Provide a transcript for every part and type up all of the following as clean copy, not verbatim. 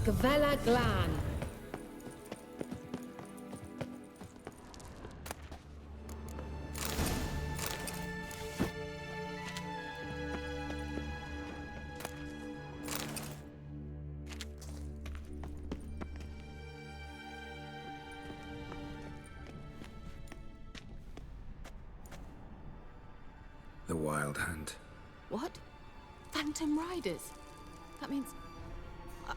Gavella Glan. The Wild Hunt. What? Phantom Riders? That means...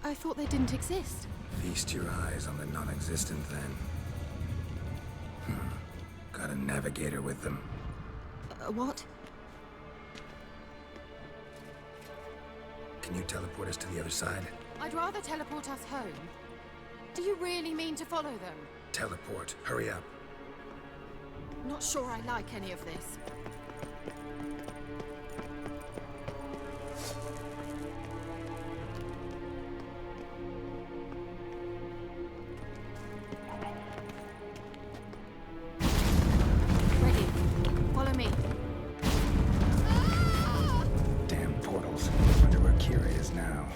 I thought they didn't exist. Feast your eyes on the non-existent then. Got a navigator with them. What? Can you teleport us to the other side? I'd rather teleport us home. Do you really mean to follow them? Teleport. Hurry up. Not sure I like any of this. Ready. Follow me. Damn portals. Wonder where Kira is now.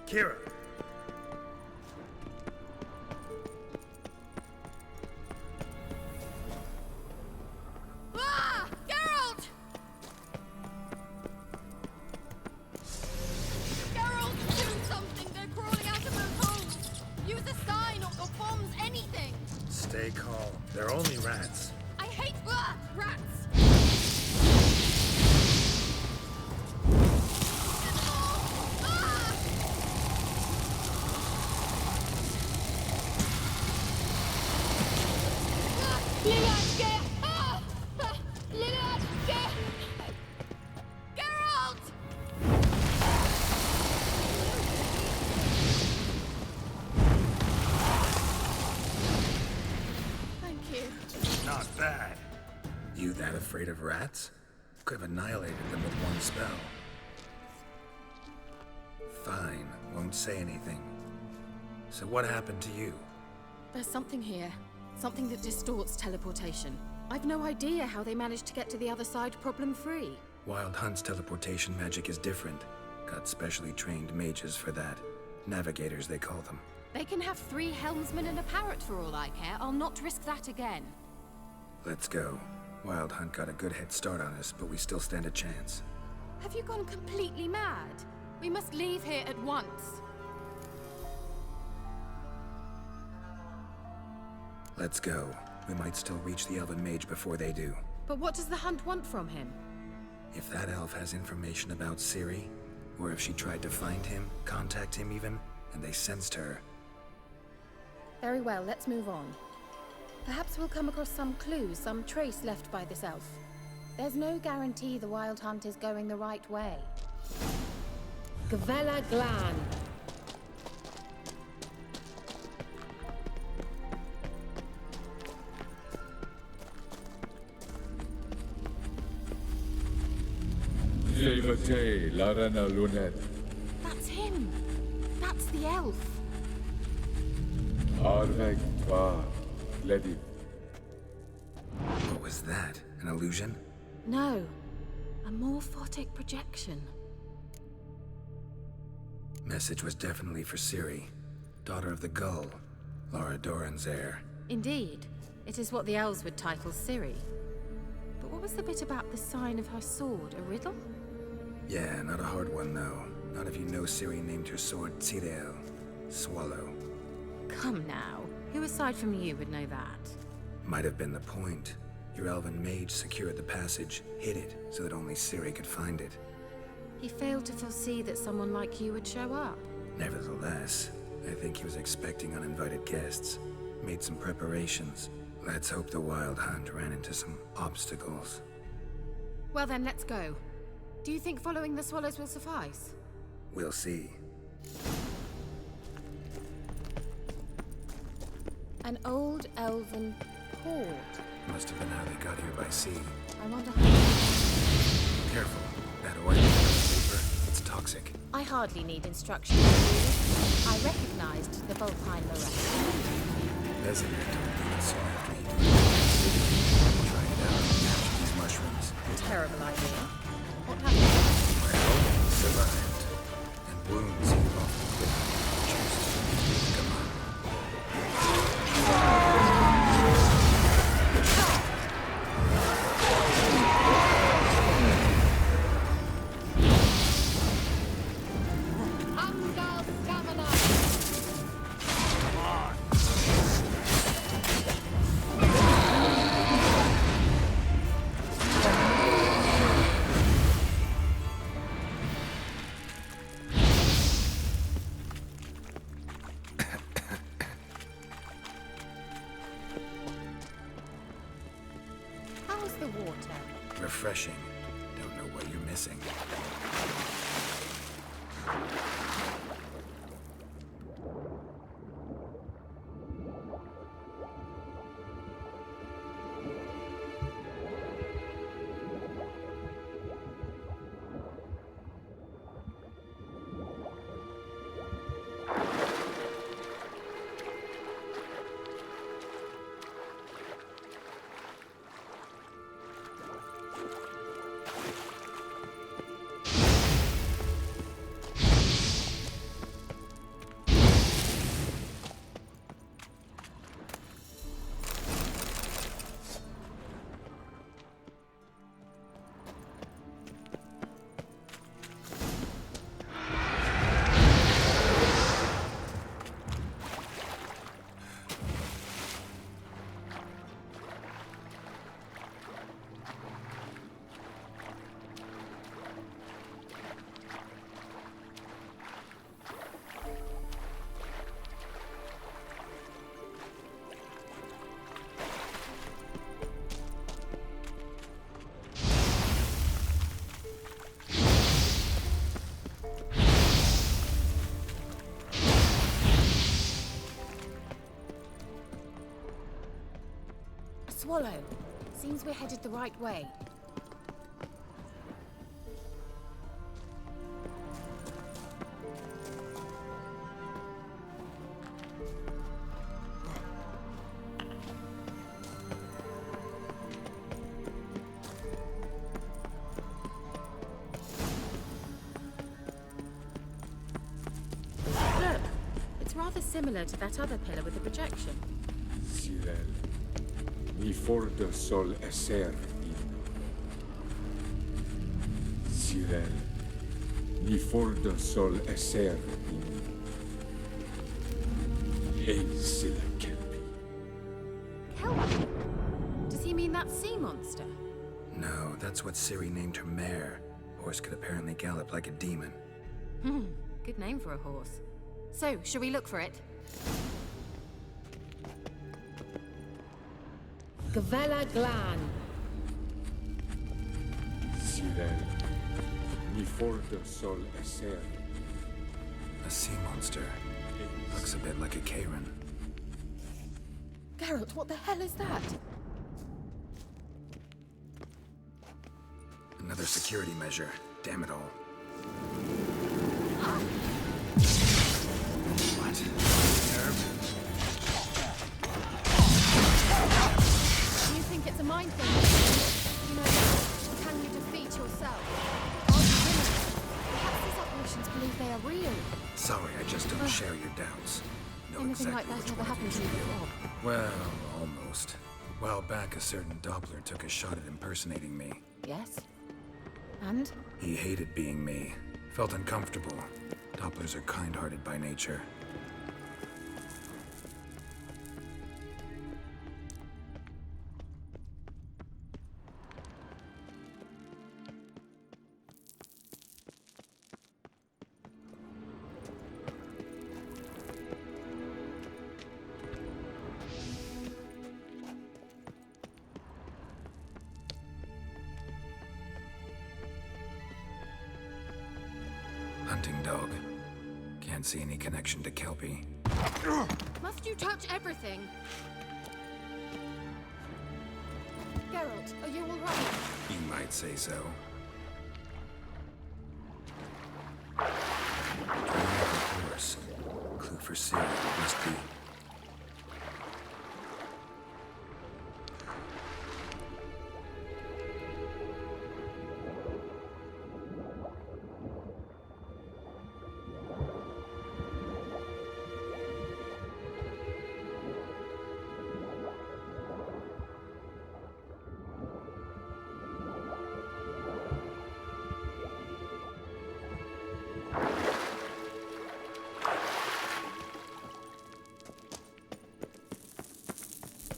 Kira! Ah! Geralt! Geralt, do something! They're crawling out of those holes! Use a sign or bombs, anything! Stay calm. They're only rats. I hate rats! Geralt! Thank you. Not bad. You that afraid of rats? Could have annihilated them with one spell. Fine, won't say anything. So what happened to you? There's something here. Something that distorts teleportation. I've no idea how they managed to get to the other side problem-free. Wild Hunt's teleportation magic is different. Got specially trained mages for that. Navigators, they call them. They can have 3 helmsmen and a parrot for all I care. I'll not risk that again. Let's go. Wild Hunt got a good head start on us, but we still stand a chance. Have you gone completely mad? We must leave here at once. Let's go. We might still reach the Elven Mage before they do. But what does the Hunt want from him? If that elf has information about Ciri, or if she tried to find him, contact him even, and they sensed her. Very well, let's move on. Perhaps we'll come across some clues, some trace left by this elf. There's no guarantee the Wild Hunt is going the right way. Gvella Glan. That's him! That's the elf! What was that? An illusion? No, a morphotic projection. Message was definitely for Ciri, daughter of the Gull, Lara Doran's heir. Indeed, it is what the elves would title Ciri. But what was the bit about the sign of her sword? A riddle? Yeah, not a hard one though. Not if you know Ciri named her sword Tirel, Swallow. Come now, who aside from you would know that? Might have been the point. Your elven mage secured the passage, hid it, so that only Ciri could find it. He failed to foresee that someone like you would show up. Nevertheless, I think he was expecting uninvited guests. Made some preparations. Let's hope the Wild Hunt ran into some obstacles. Well then, let's go. Do you think following the swallows will suffice? We'll see. An old elven port. Must have been how they got here by sea. I wonder how... Careful. That oil on paper, it's toxic. I hardly need instructions. I recognized the Vulpine Lorette. Vesemir told me that soon after he did. Try it out and capture these mushrooms. Terrible idea. What happened? Well, he survived. And wounds heal off quickly. Cheers. Come on. Amgal Stamina! How's the water? Refreshing. Don't know what you're missing. Swallow. Seems we're headed the right way. rather similar to that other pillar with the projection. Sirel, mi fordo sol esser in. Sirel, mi fordo sol esser in. Hey, sila kelpi. Kelpie? Does he mean that sea monster? No, that's what Ciri named her mare. Horse could apparently gallop like a demon. Good name for a horse. So, shall we look for it? Gavella Glan. Sirel, mi fordo sol esser. A sea monster. Looks a bit like a Karen. Geralt, what the hell is that? Another security measure. Damn it all. What? Nerve? You think it's a mind thing? You know, can you defeat yourself? Are you willing? Perhaps these operations believe they are real. Sorry, I just don't share your doubts. Know Anything like exactly that which ever one happened you to you feel. before? Well, almost. A while back, a certain Doppler took a shot at impersonating me. Yes. And? He hated being me. Felt uncomfortable. Dopplers are kind-hearted by nature. Hunting dog. Can't see any connection to Kelpie. Must you touch everything? Geralt, are you alright? You might say so. Drawing a horse. Clue for Ciri must be.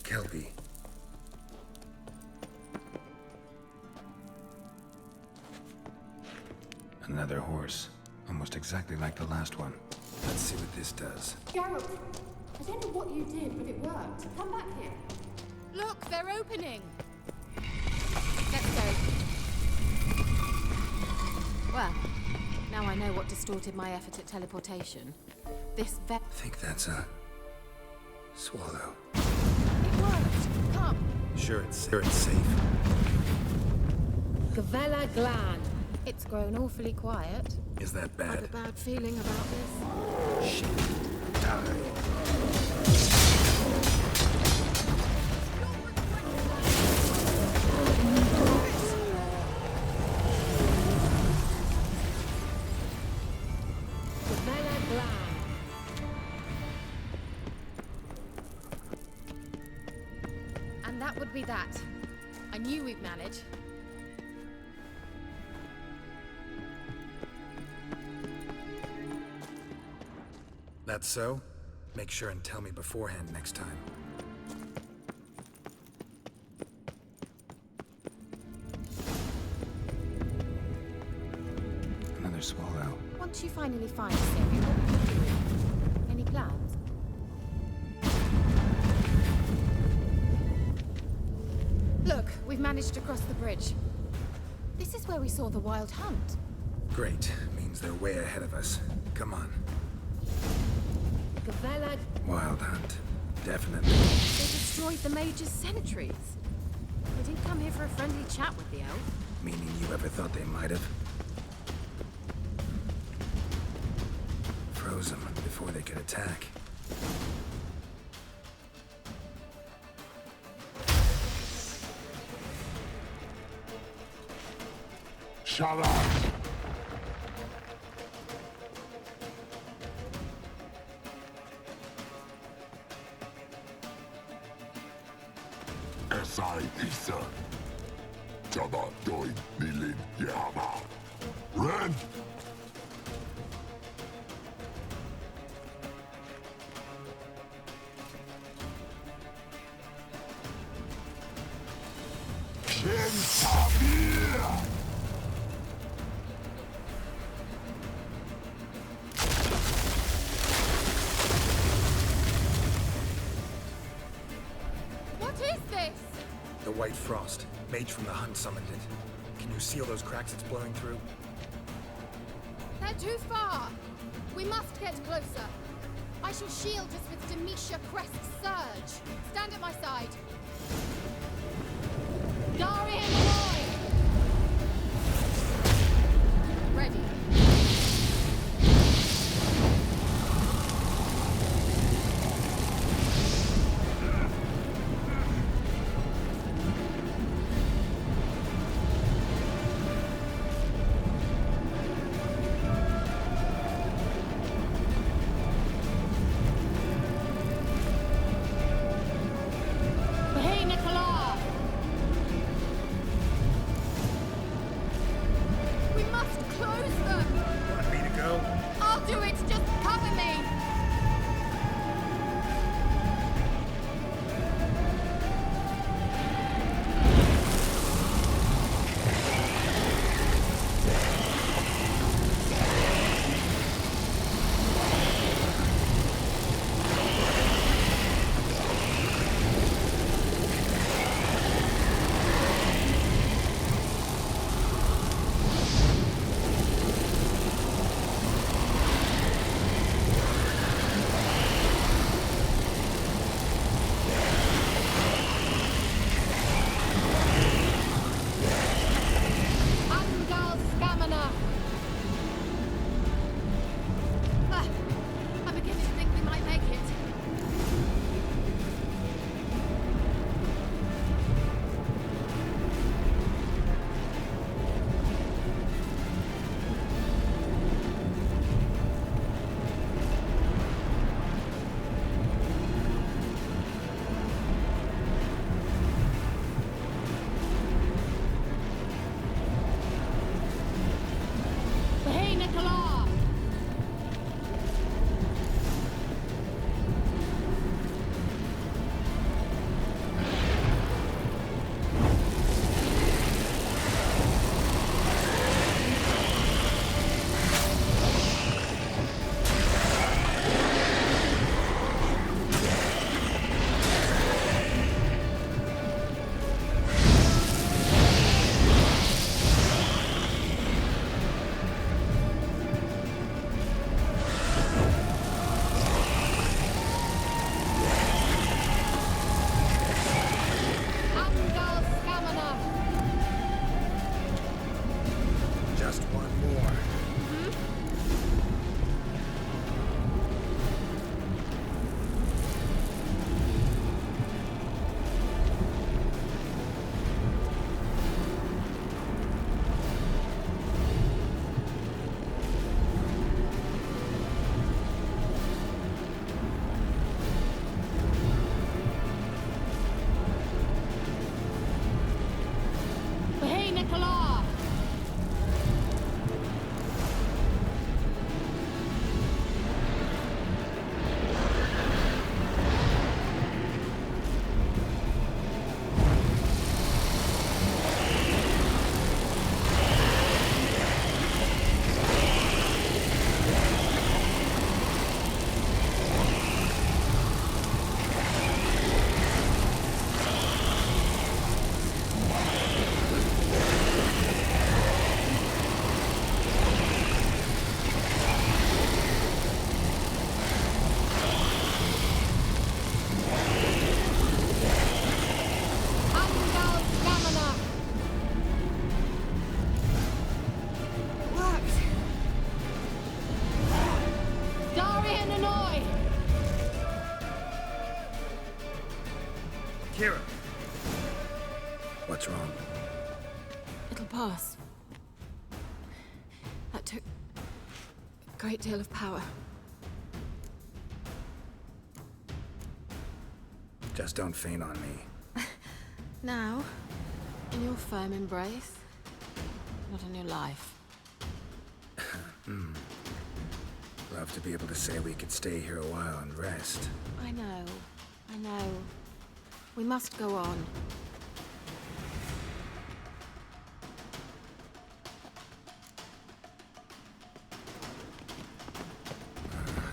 Kelpie. Another horse. Almost exactly like the last one. Let's see what this does. Geralt, I don't know what you did, but it worked. Come back here. Look, they're opening. Let's go. Well, now I know what distorted my effort at teleportation. This I think that's a swallow. It worked. Come. Sure it's safe. Gavella Glan. It's grown awfully quiet. Is that I have a bad? bad feeling about this. Shit. Die. Gavella Glan. And that would be that. I knew we'd manage. That's so? Make sure and tell me beforehand next time. Another swallow. Once you finally find Ciri, what will you do? Any plans? Look, we've managed to cross the bridge. This is where we saw the Wild Hunt. Great. Means they're way ahead of us. Come on. Gavella. Wild Hunt. Definitely. They destroyed the Major's sentries. They didn't come here for a friendly chat with the elf. Meaning you ever thought they might have? Froze them before they could attack. Shut up! Jada doin nilin jama. Ren! Kentabir! What is this? The White Frost. Mage from the Hunt summoned it. Can you seal those cracks it's blowing through? They're too far. We must get closer. I shall shield us with Demetia Crest's surge. Stand at my side. Dari and Roy! Ready. Hey, Nicola! We must close them! Want me to go? I'll do it! Just cover me! Angal Scamina! I'm beginning to think we might make it. Hey, Nicola! Angal Scamina! Just one more. Hey, Nicola! Angal Scamina! Worked! Dari and Hanoi! Kira! What's wrong? It'll pass. That took a great deal of power. Just don't faint on me. Now, In your firm embrace? Not in your life. Love to be able to say we could stay here a while and rest. I know. We must go on.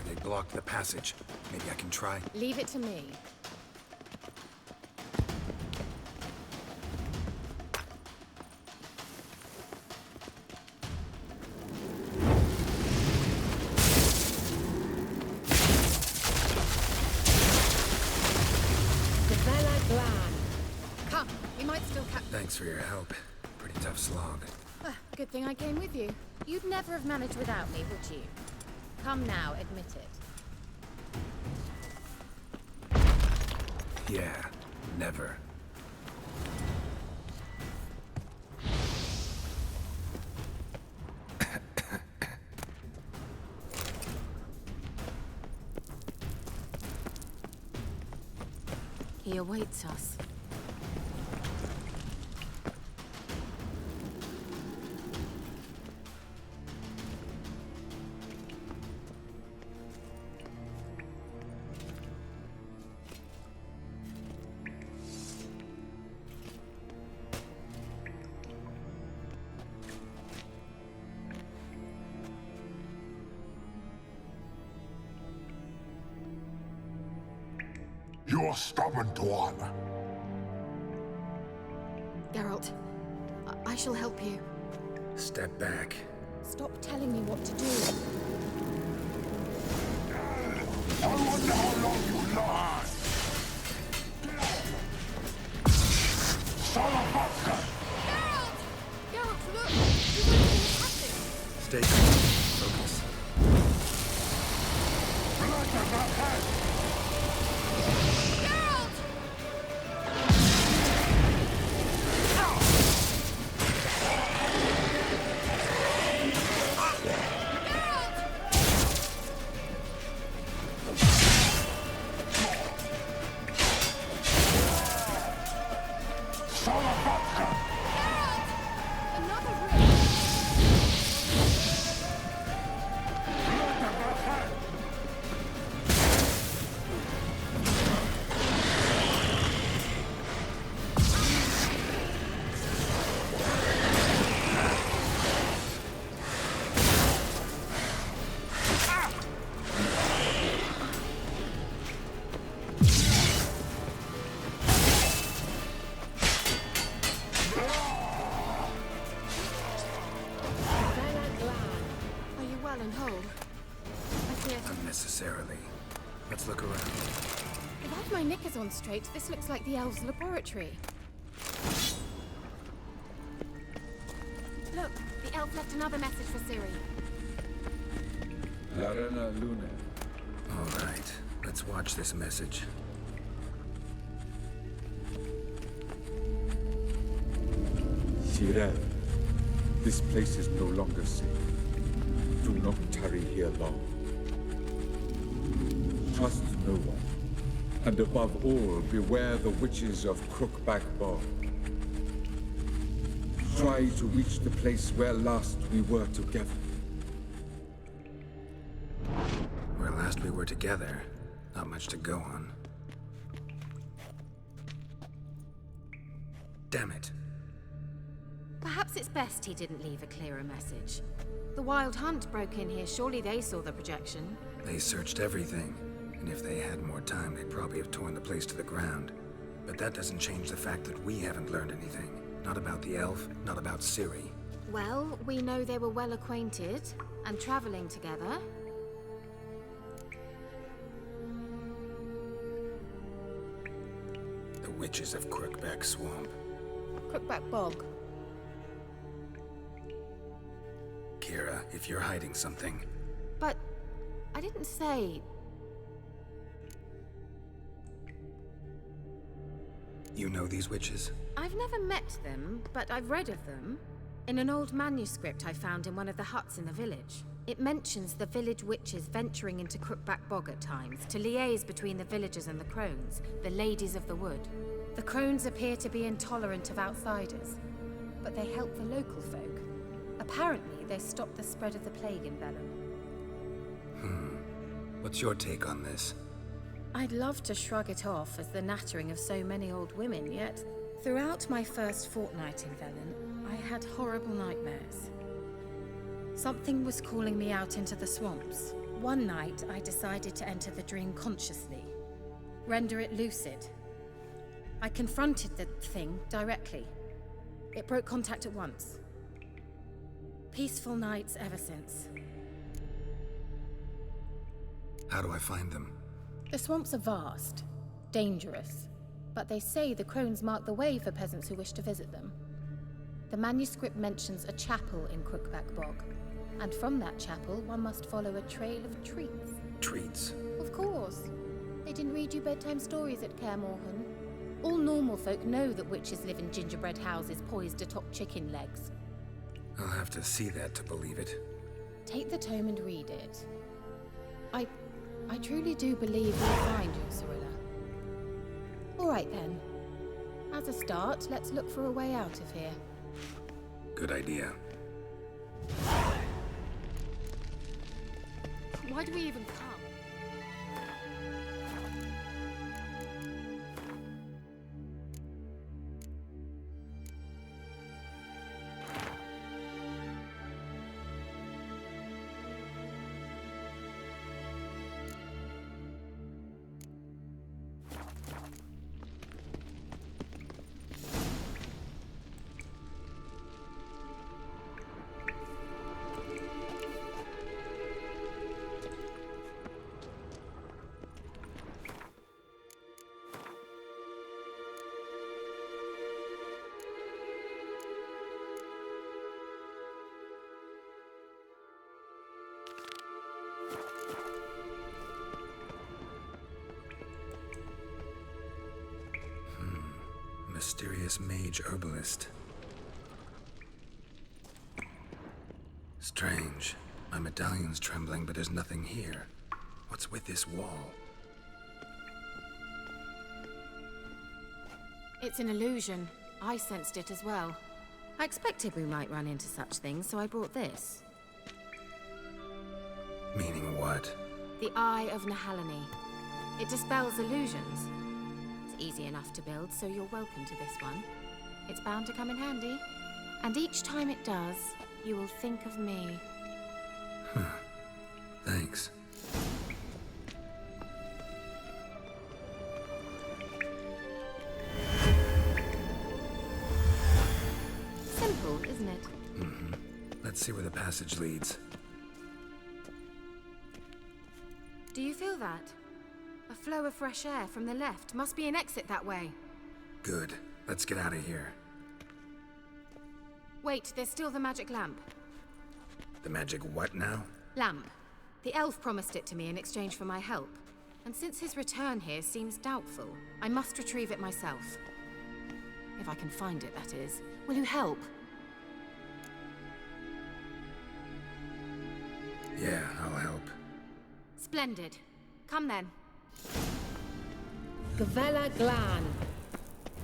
They blocked the passage. Maybe I can try. Leave it to me. Come, we might still catch. Thanks for your help. Pretty tough slog. Good thing I came with you. You'd never have managed without me, would you? Come now, admit it. Yeah, never. He awaits us. You're stubborn, Tuan. Geralt, I shall help you. Step back. Stop telling me what to do. I wonder how long you last. Son of a bastard! Geralt, look! You won't see what's happening. Stay calm. Focus. Blood of the head! Geralt! Son of a bastard! Another ring! Blood of the head! Are you well and whole? I fear... Unnecessarily. Let's look around. If I have my knickers on straight, this looks like the elves' laboratory. Look, the elf left another message for Ciri. Larena Lune. All right. Let's watch this message. Tyrell, this place is no longer safe. Do not tarry here long. Trust no one. And above all, beware the witches of Crookback Bog. Try to reach the place where last we were together. Where last we were together, not much to go on. Damn it. Perhaps it's best he didn't leave a clearer message. The Wild Hunt broke in here. Surely they saw the projection. They searched everything, and if they had more time, they'd probably have torn the place to the ground. But that doesn't change the fact that we haven't learned anything. Not about the elf, not about Ciri. Well, we know they were well acquainted and traveling together. The witches of Crookback Swamp. Crookback Bog. Kira, if you're hiding something, But I didn't say... you know these witches? I've never met them, but I've read of them. In an old manuscript I found in one of the huts in the village. It mentions the village witches venturing into Crookback Bog at times to liaise between the villagers and the crones, the ladies of the wood. The crones appear to be intolerant of outsiders, but they help the local folk. Apparently, they stop the spread of the plague in Velen. What's your take on this? I'd love to shrug it off as the nattering of so many old women, yet throughout my first fortnight in Velen, I had horrible nightmares. Something was calling me out into the swamps. One night, I decided to enter the dream consciously, render it lucid. I confronted the thing directly. It broke contact at once. Peaceful nights ever since. How do I find them? The swamps are vast, dangerous, but they say the crones mark the way for peasants who wish to visit them. The manuscript mentions a chapel in Crookback Bog, and from that chapel one must follow a trail of treats. Treats? Of course. They didn't read you bedtime stories at Kaer Morhen. All normal folk know that witches live in gingerbread houses poised atop chicken legs. I'll have to see that to believe it. Take the tome and read it. I truly do believe you'll find your Cyrilla. All right then. As a start, let's look for a way out of here. Good idea. Why do we even come? Mysterious mage herbalist. Strange. My medallion's trembling, but there's nothing here. What's with this wall? It's an illusion. I sensed it as well. I expected we might run into such things, so I brought this. Meaning what? The Eye of Nahalani. It dispels illusions. It's easy enough to build, so you're welcome to this one. It's bound to come in handy. And each time it does, you will think of me. Thanks. Simple, isn't it? Let's see where the passage leads. Do you feel that? A flow of fresh air from the left. Must be an exit that way. Good. Let's get out of here. Wait, there's still the magic lamp. The magic what now? Lamp. The elf promised it to me in exchange for my help. And since his return here seems doubtful, I must retrieve it myself. If I can find it, that is. Will you help? Yeah, I'll help. Splendid. Come then. Gavella Glan.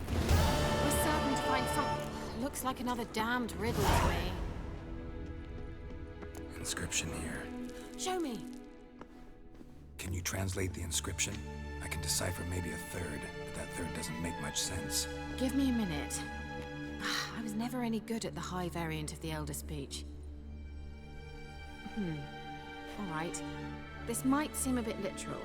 We're certain to find something. Looks like another damned riddle to me. Inscription here. Show me. Can you translate the inscription? I can decipher maybe a third, but that third doesn't make much sense. Give me a minute. I was never any good at the high variant of the Elder Speech. All right. This might seem a bit literal.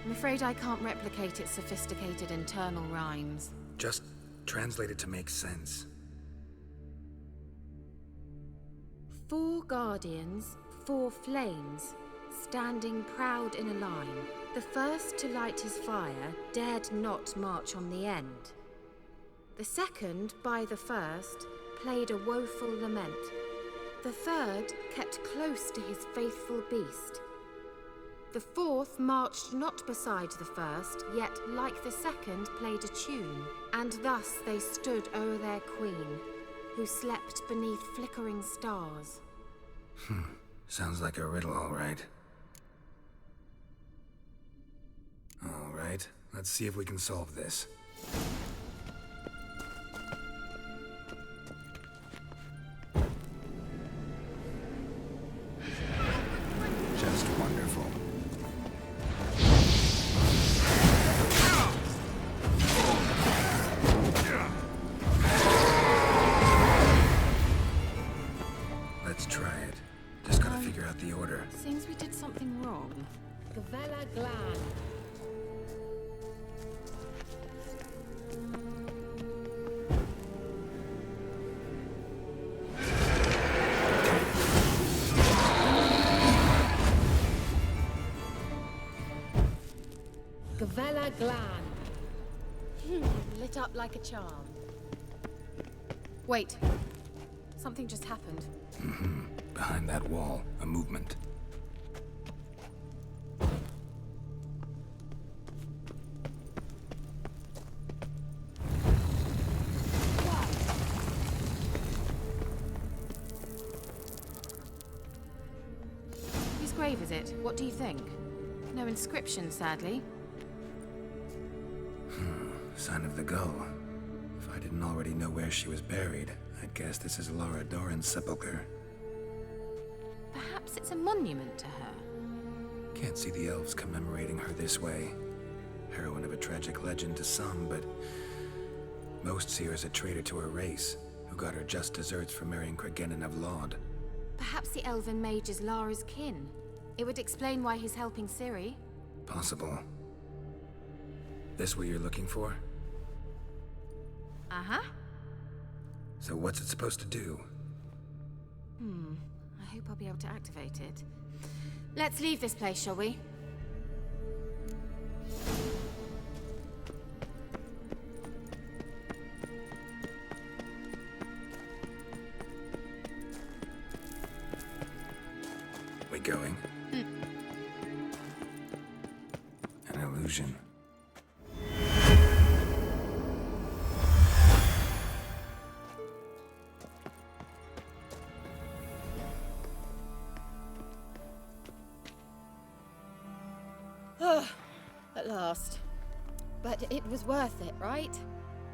I'm afraid I can't replicate its sophisticated internal rhymes. Just translate it to make sense. 4 guardians, 4 flames, standing proud in a line. The first to light his fire dared not march on the end. The second, by the first, played a woeful lament. The third kept close to his faithful beast. The fourth marched not beside the first, yet like the second played a tune. And thus they stood o'er their queen, who slept beneath flickering stars. Sounds like a riddle, all right. All right, let's see if we can solve this. figure out the order. Seems we did something wrong. Gavella Glan. Gavella Glan. Lit up like a charm. Wait. Something just happened. Behind that wall, a movement. Whose grave is it? What do you think? No inscription, sadly. Sign of the gull. If I didn't already know where she was buried, I'd guess this is Lara Doran's sepulcher. Perhaps it's a monument to her. Can't see the elves commemorating her this way. Heroine of a tragic legend to some, but most see her as a traitor to her race, who got her just deserts for marrying Cregennan of Laud. Perhaps the elven mage is Lara's kin. It would explain why he's helping Ciri. Possible. This what you're looking for? Uh-huh. So what's it supposed to do? I hope I'll be able to activate it. Let's leave this place, shall we? We going? An illusion. At last. But it was worth it, right?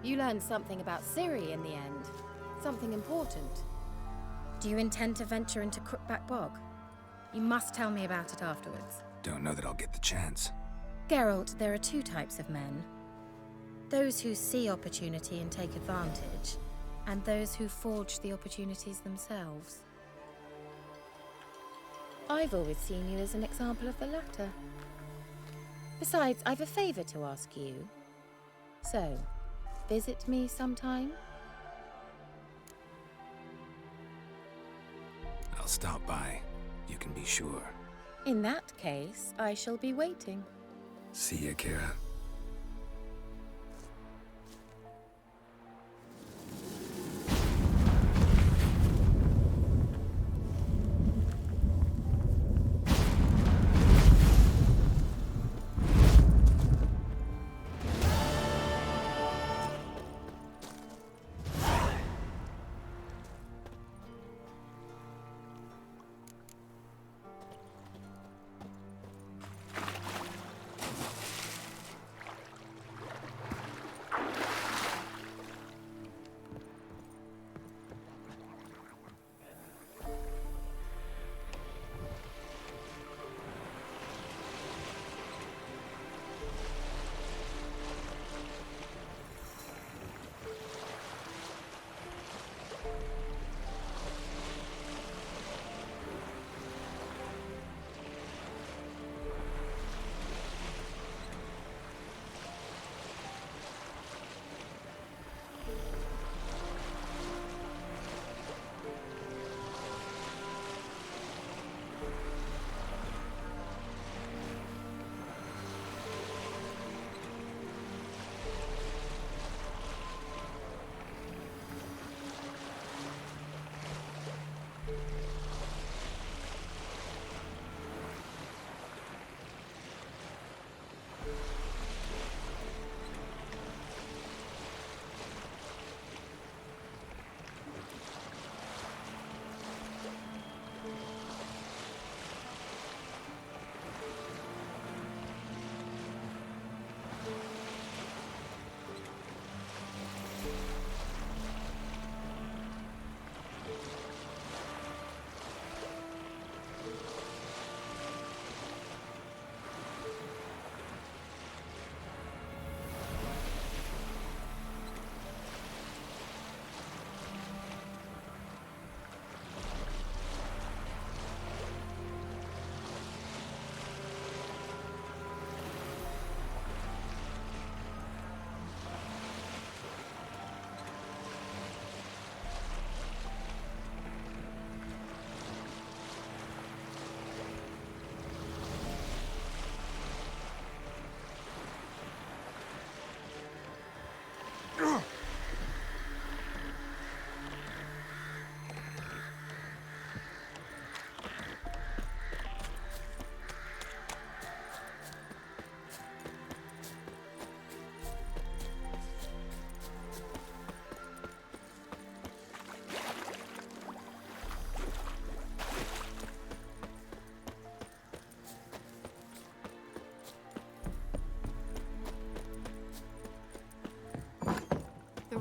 You learned something about Ciri in the end. Something important. Do you intend to venture into Crookback Bog? You must tell me about it afterwards. Don't know that I'll get the chance. Geralt, there are two types of men. Those who see opportunity and take advantage, and those who forge the opportunities themselves. I've always seen you as an example of the latter. Besides, I've a favor to ask you. So, visit me sometime? I'll stop by. You can be sure. In that case, I shall be waiting. See ya, Kira.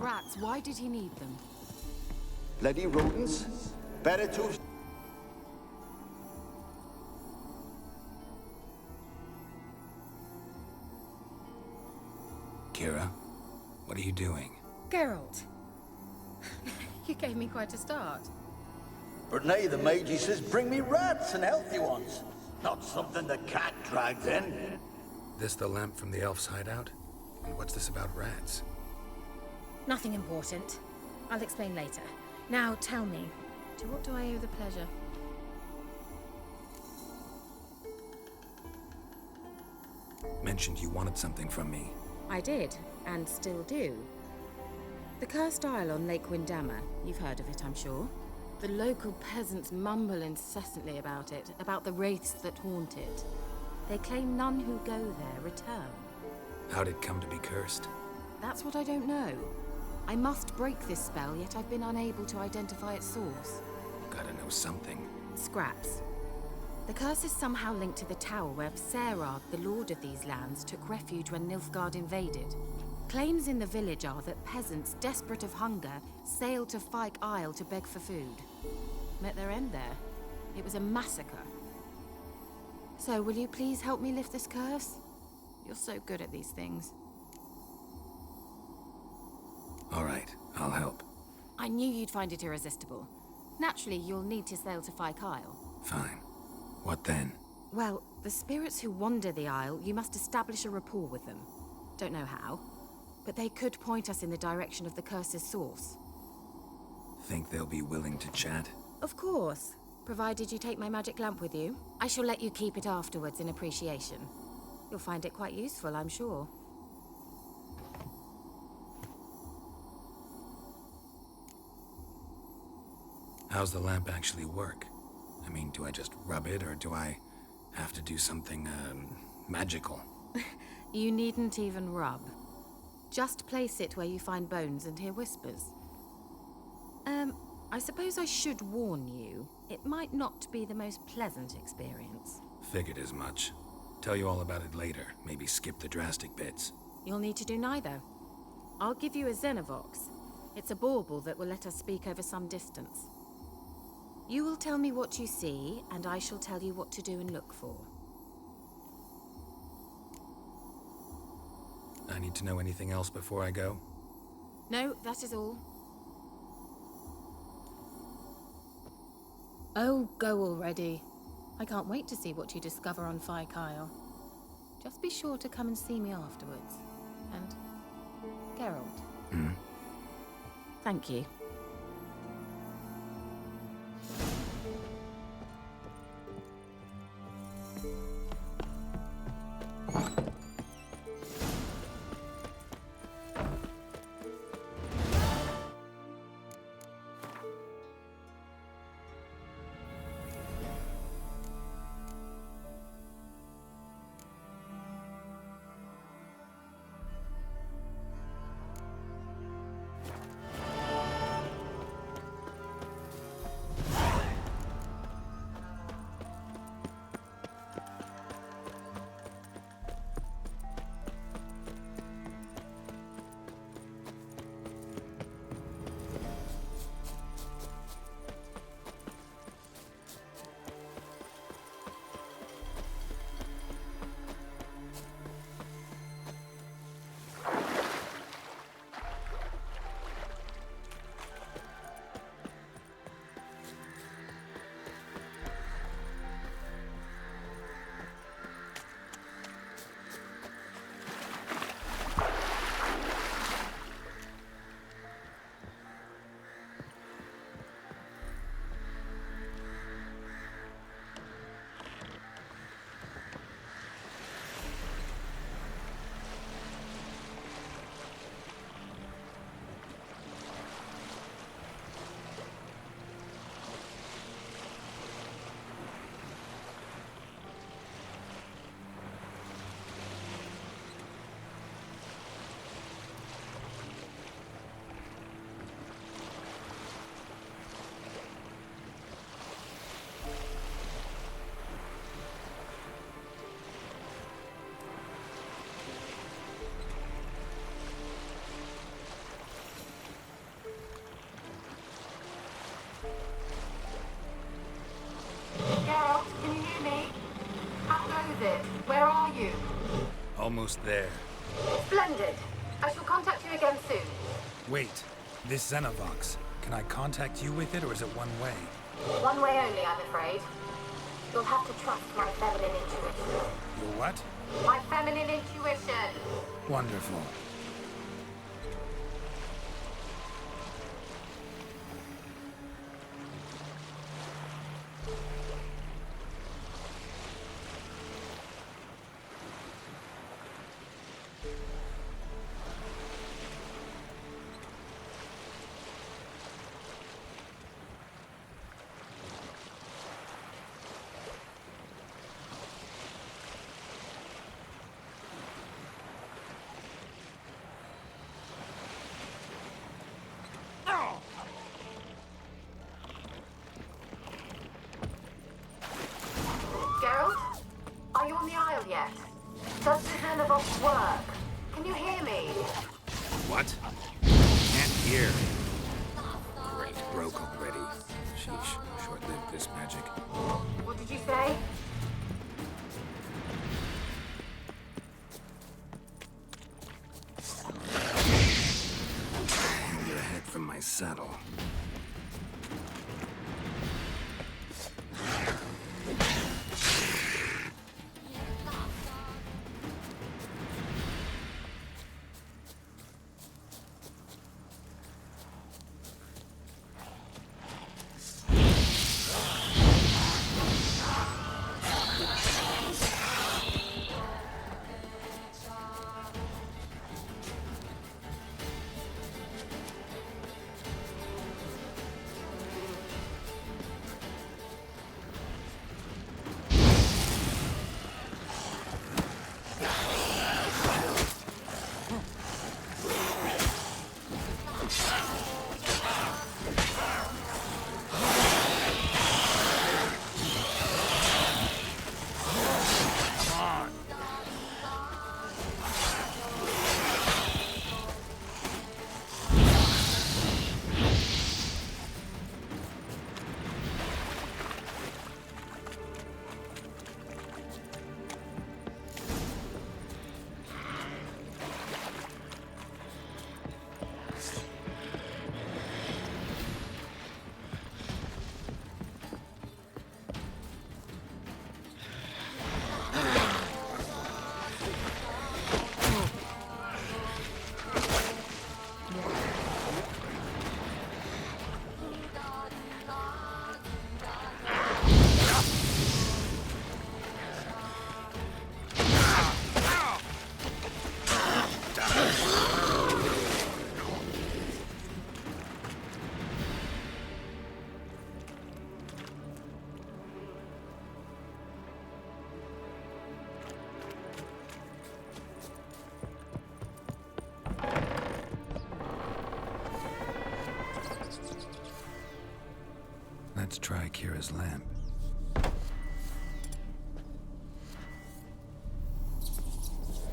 rats, why did he need them? Bloody rodents. Better to... Kira, what are you doing? Geralt. You gave me quite a start. But now the Magi says bring me rats and healthy ones. Not something the cat dragged in. This the lamp from the elf's hideout? And what's this about rats? Nothing important. I'll explain later. Now tell me, to what do I owe the pleasure? Mentioned you wanted something from me. I did, and still do. The Cursed Isle on Lake Windammer, you've heard of it, I'm sure. The local peasants mumble incessantly about it, about the wraiths that haunt it. They claim none who go there return. How'd it come to be cursed? That's what I don't know. I must break this spell, yet I've been unable to identify its source. Gotta know something. Scraps. The curse is somehow linked to the tower where Serad, the lord of these lands, took refuge when Nilfgaard invaded. Claims in the village are that peasants, desperate of hunger, sailed to Fyke Isle to beg for food. Met their end there. It was a massacre. So, will you please help me lift this curse? You're so good at these things. All right, I'll help. I knew you'd find it irresistible. Naturally, you'll need to sail to Fyke Isle. Fine. What then? Well, the spirits who wander the Isle, you must establish a rapport with them. Don't know how, but they could point us in the direction of the curse's source. Think they'll be willing to chat? Of course, provided you take my magic lamp with you. I shall let you keep it afterwards in appreciation. You'll find it quite useful, I'm sure. How's the lamp actually work? I mean, do I just rub it, or do I have to do something, magical? You needn't even rub. Just place it where you find bones and hear whispers. I suppose I should warn you, it might not be the most pleasant experience. Figured as much. Tell you all about it later. Maybe skip the drastic bits. You'll need to do neither. I'll give you a Xenovox. It's a bauble that will let us speak over some distance. You will tell me what you see, and I shall tell you what to do and look for. I need to know anything else before I go? No, that is all. Oh, go already. I can't wait to see what you discover on Fyke Isle. Just be sure to come and see me afterwards. And... Geralt. Thank you. you? Almost there. Splendid. I shall contact you again soon. Wait, this Xenovox. Can I contact you with it, or is it one way? One way only, I'm afraid. You'll have to trust my feminine intuition. Your what? My feminine intuition! Wonderful. Geralt? Are you on the Isle yet? Does the Xenovox work? Can you hear me? What? Can't hear. Great, broke already. Sheesh, short-lived this magic. What did you say? Hang your head from my saddle. Let's try Kira's lamp.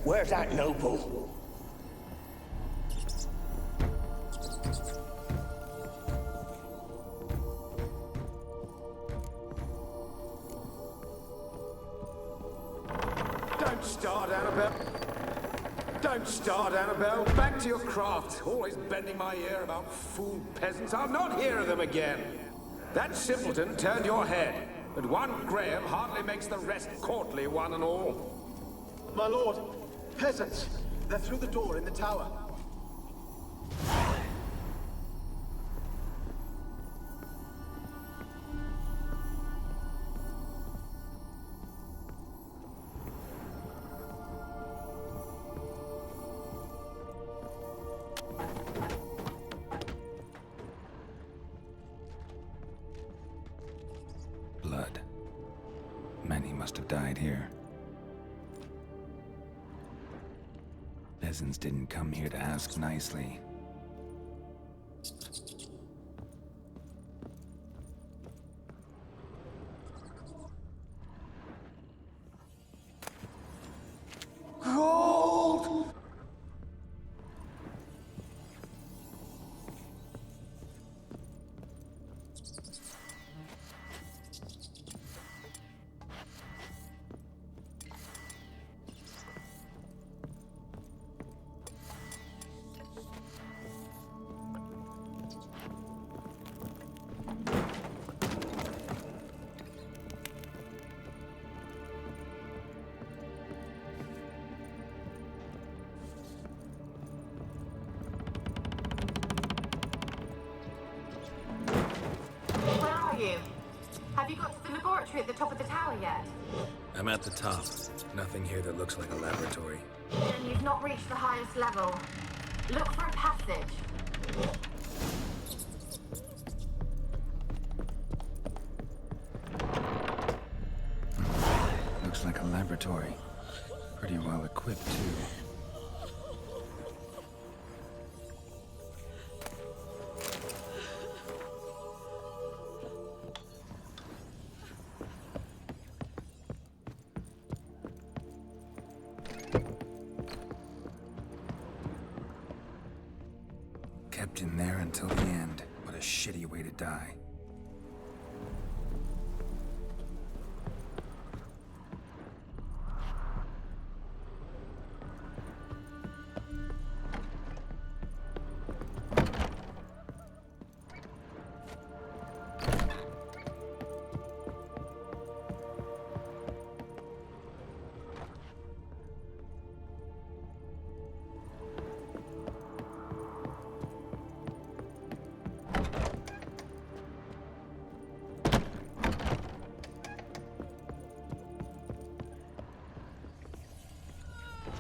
Where's that noble? Don't start, Annabelle. Don't start, Annabelle. Back to your craft. Always bending my ear about fool peasants. I'll not hear of them again. That simpleton turned your head, but one Graham hardly makes the rest courtly, one and all. My lord, peasants. They're through the door in the tower. Blood. Many must have died here. Peasants didn't come here to ask nicely. Gold! Have you got to the laboratory at the top of the tower yet? I'm at the top. Nothing here that looks like a laboratory. Then you've not reached the highest level. Look for a passage. Looks like a laboratory. Pretty well equipped, too. Kept in there until the end. What a shitty way to die.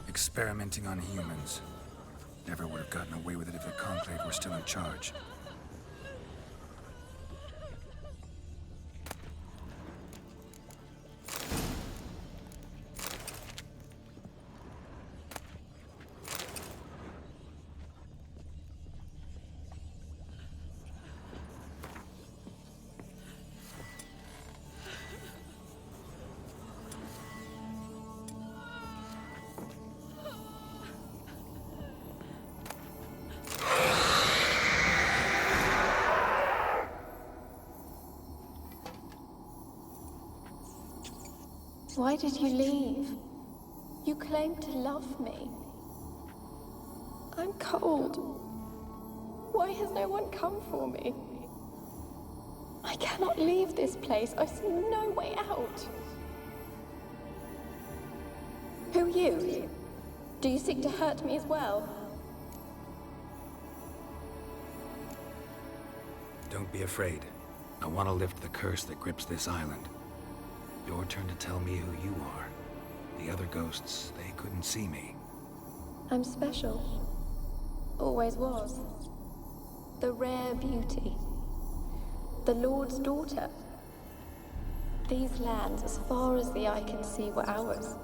Experimenting on humans. Never would have gotten away with it if the Conclave were still in charge. Why did you leave? You claimed to love me. I'm cold. Why has no one come for me? I cannot leave this place. I see no way out. Who are you? Do you seek to hurt me as well? Don't be afraid. I want to lift the curse that grips this island. Your turn to tell me who you are. The other ghosts, they couldn't see me. I'm special. Always was. The rare beauty. The Lord's daughter. These lands, as far as the eye can see, were ours.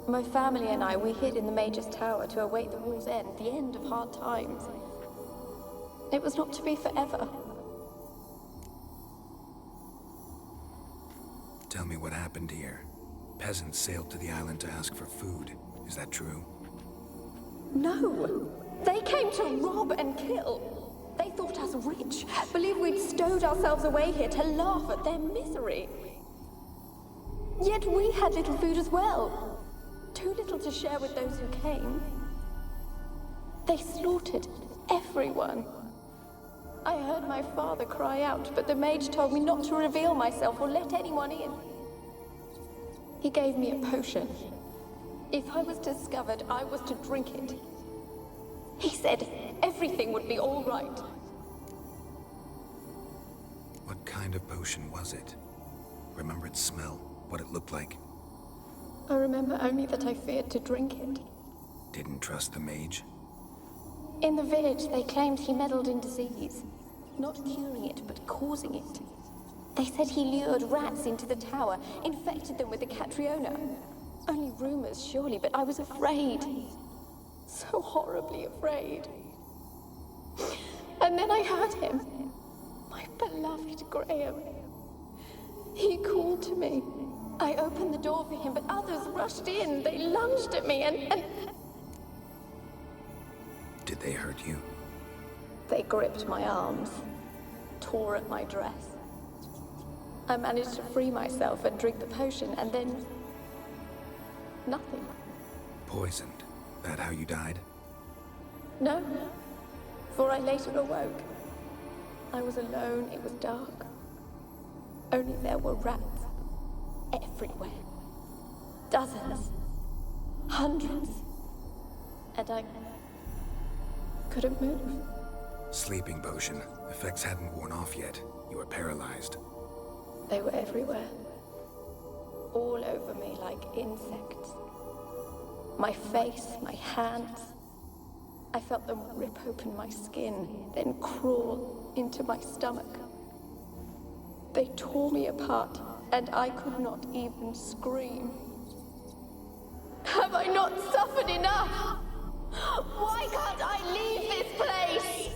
My family and I, we hid in the Mage's Tower to await the war's end, the end of hard times. It was not to be forever. Tell me what happened here. Peasants sailed to the island to ask for food. Is that true? No! They came to rob and kill. They thought us rich, believed we'd stowed ourselves away here to laugh at their misery. Yet we had little food as well. Too little to share with those who came. They slaughtered everyone. I heard my father cry out, but the mage told me not to reveal myself or let anyone in. He gave me a potion. If I was discovered, I was to drink it. He said everything would be all right. What kind of potion was it? Remember its smell? What it looked like? I remember only that I feared to drink it. Didn't trust the mage? In the village, they claimed he meddled in disease. Not curing it, but causing it. They said he lured rats into the tower, infected them with the Catriona. Only rumors, surely, but I was afraid. So horribly afraid. And then I heard him. My beloved Graham. He called to me. I opened the door for him, but others rushed in. They lunged at me and... Did they hurt you? They gripped my arms, tore at my dress. I managed to free myself and drink the potion, and then... nothing. Poisoned? That how you died? No, for I later awoke. I was alone, it was dark. Only there were rats. Everywhere. Dozens. Hundreds. And I couldn't move. Sleeping potion. Effects hadn't worn off yet. You were paralyzed. They were everywhere. All over me like insects. My face, my hands. I felt them rip open my skin, then crawl into my stomach. They tore me apart, and I could not even scream. Have I not suffered enough? Why can't I leave this place?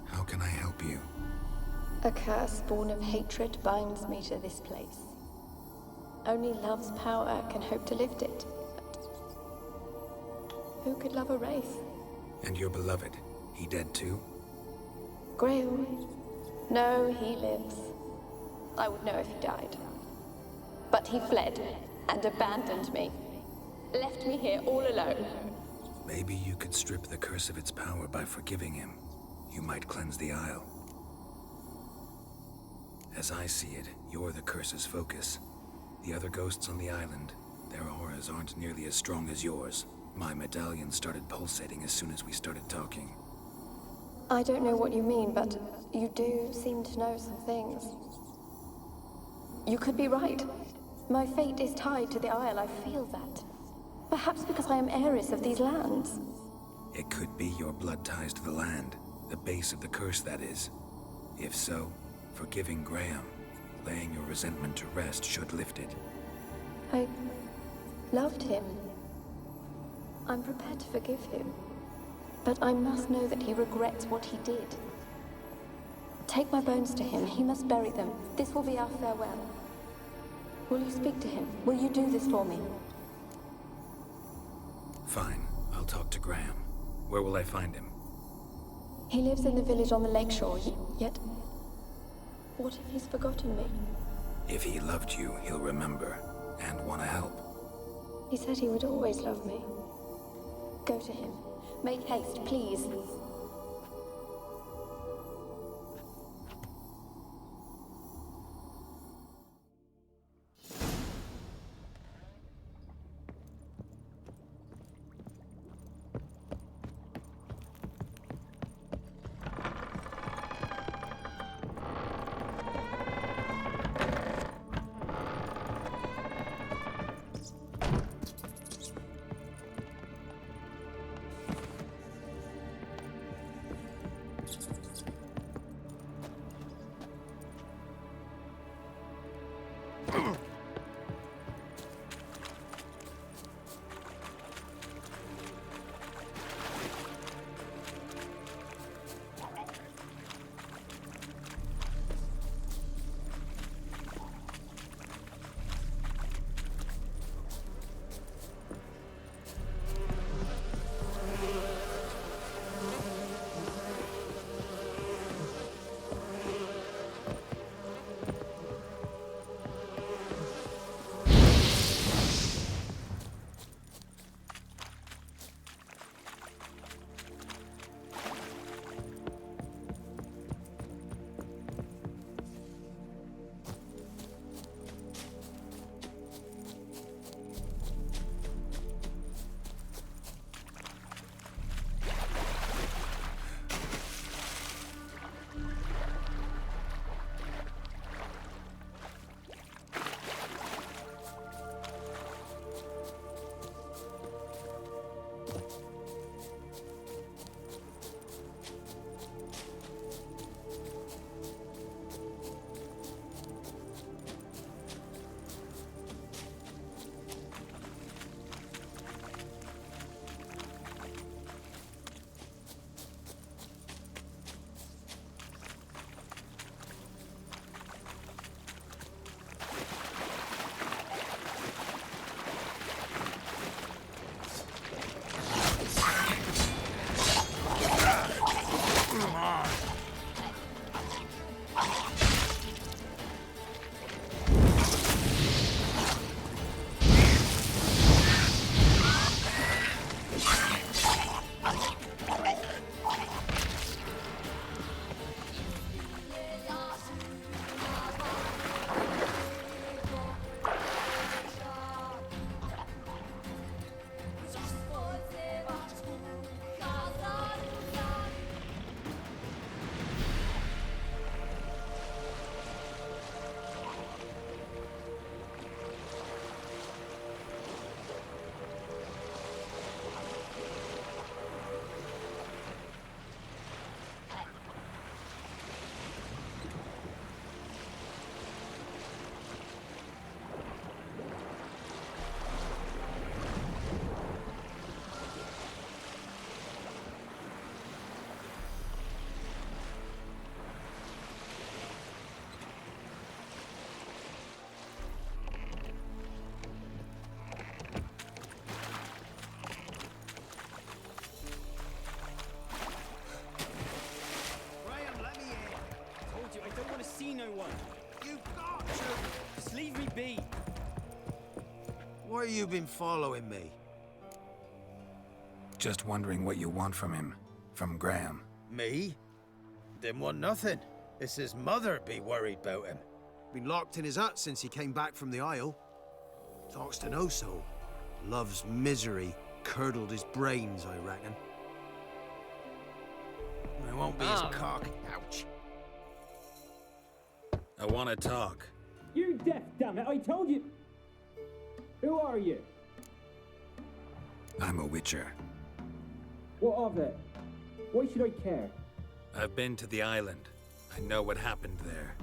How can I help you? A curse born of hatred binds me to this place. Only love's power can hope to lift it. But who could love a wraith? And your beloved, he dead too? Grail? No, he lives. I would know if he died. But he fled and abandoned me. Left me here all alone. Maybe you could strip the curse of its power by forgiving him. You might cleanse the Isle. As I see it, you're the curse's focus. The other ghosts on the island, their auras aren't nearly as strong as yours. My medallion started pulsating as soon as we started talking. I don't know what you mean, but you do seem to know some things. You could be right. My fate is tied to the Isle, I feel that. Perhaps because I am heiress of these lands. It could be your blood ties to the land, the base of the curse, that is. If so, forgiving Graham, laying your resentment to rest should lift it. I loved him. I'm prepared to forgive him. But I must know that he regrets what he did. Take my bones to him. He must bury them. This will be our farewell. Will you speak to him? Will you do this for me? Fine, I'll talk to Graham. Where will I find him? He lives in the village on the lakeshore, yet... What if he's forgotten me? If he loved you, he'll remember, and want to help. He said he would always love me. Go to him. Make haste, please. no one. You've got to! Just leave me be. Why you been following me? Just wondering what you want from him. From Graham. Me? Didn't want nothing. It's his mother be worried about him. Been locked in his hut since he came back from the Isle. Talks to no soul. Love's misery curdled his brains, I reckon. I won't be his cock. Ouch. I want to talk. You're deaf, damn it! I told you. Who are you? I'm a witcher. What of it? Why should I care? I've been to the island. I know what happened there.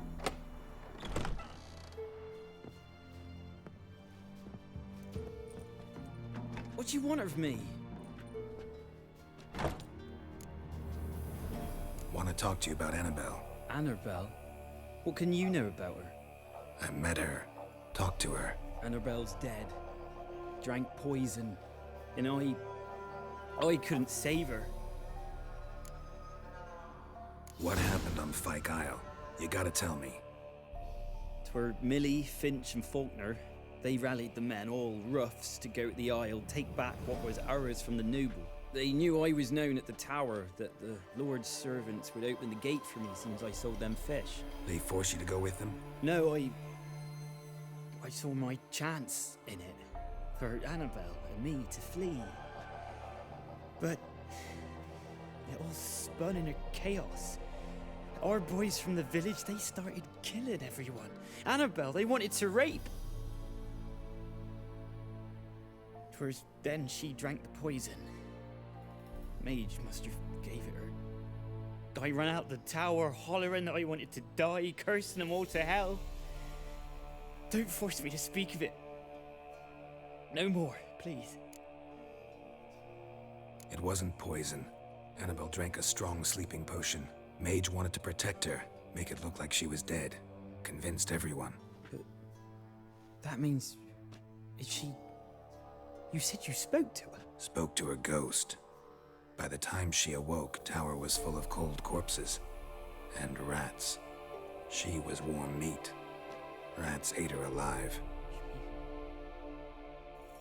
What do you want of me? Want to talk to you about Annabelle. Annabelle? What can you know about her? I met her. Talked to her. Annabelle's dead. Drank poison. And I couldn't save her. What happened on Fyke Isle? You gotta tell me. 'Twere Millie, Finch and Faulkner. They rallied the men, all roughs, to go to the Isle, take back what was ours from the noble. They knew I was known at the tower, that the Lord's servants would open the gate for me since I sold them fish. They forced you to go with them? No, I saw my chance in it. For Annabelle and me to flee. But it all spun in a chaos. Our boys from the village, they started killing everyone. Annabelle, they wanted to rape. 'Twas then she drank the poison. Mage must have gave it her. I ran out the tower hollering that I wanted to die, cursing them all to hell. Don't force me to speak of it. No more, please. It wasn't poison. Annabelle drank a strong sleeping potion. Mage wanted to protect her, make it look like she was dead. Convinced everyone. But that means... is she... You said you spoke to her? Spoke to her ghost. By the time she awoke, tower was full of cold corpses. And rats. She was warm meat. Rats ate her alive.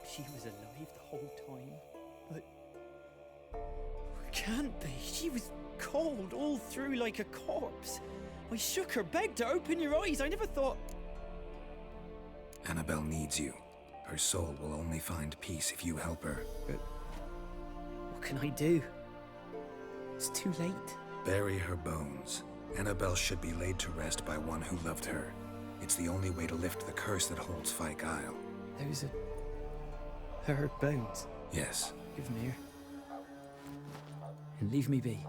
She was alive the whole time? But... it can't be. She was cold all through like a corpse. I shook her, begged her, open your eyes. I never thought... Annabelle needs you. Her soul will only find peace if you help her. But... what can I do? It's too late. Bury her bones. Annabelle should be laid to rest by one who loved her. It's the only way to lift the curse that holds Fyke Isle. Those are... her bones? Yes. Give them here. And leave me be.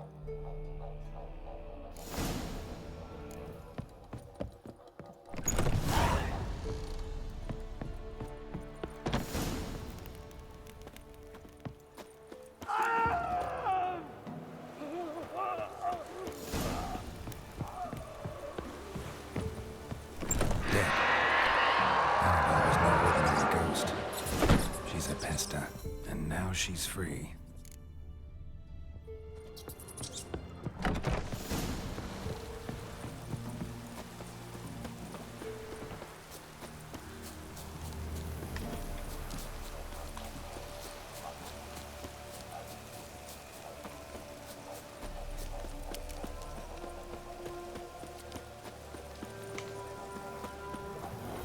She's free.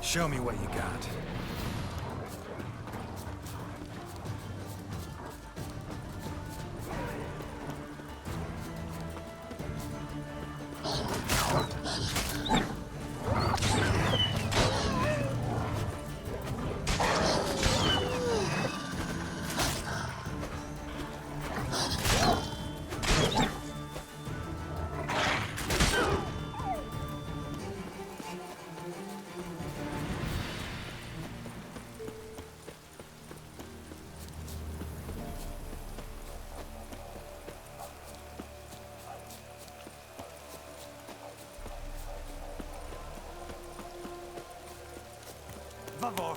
Show me what you got. Favor.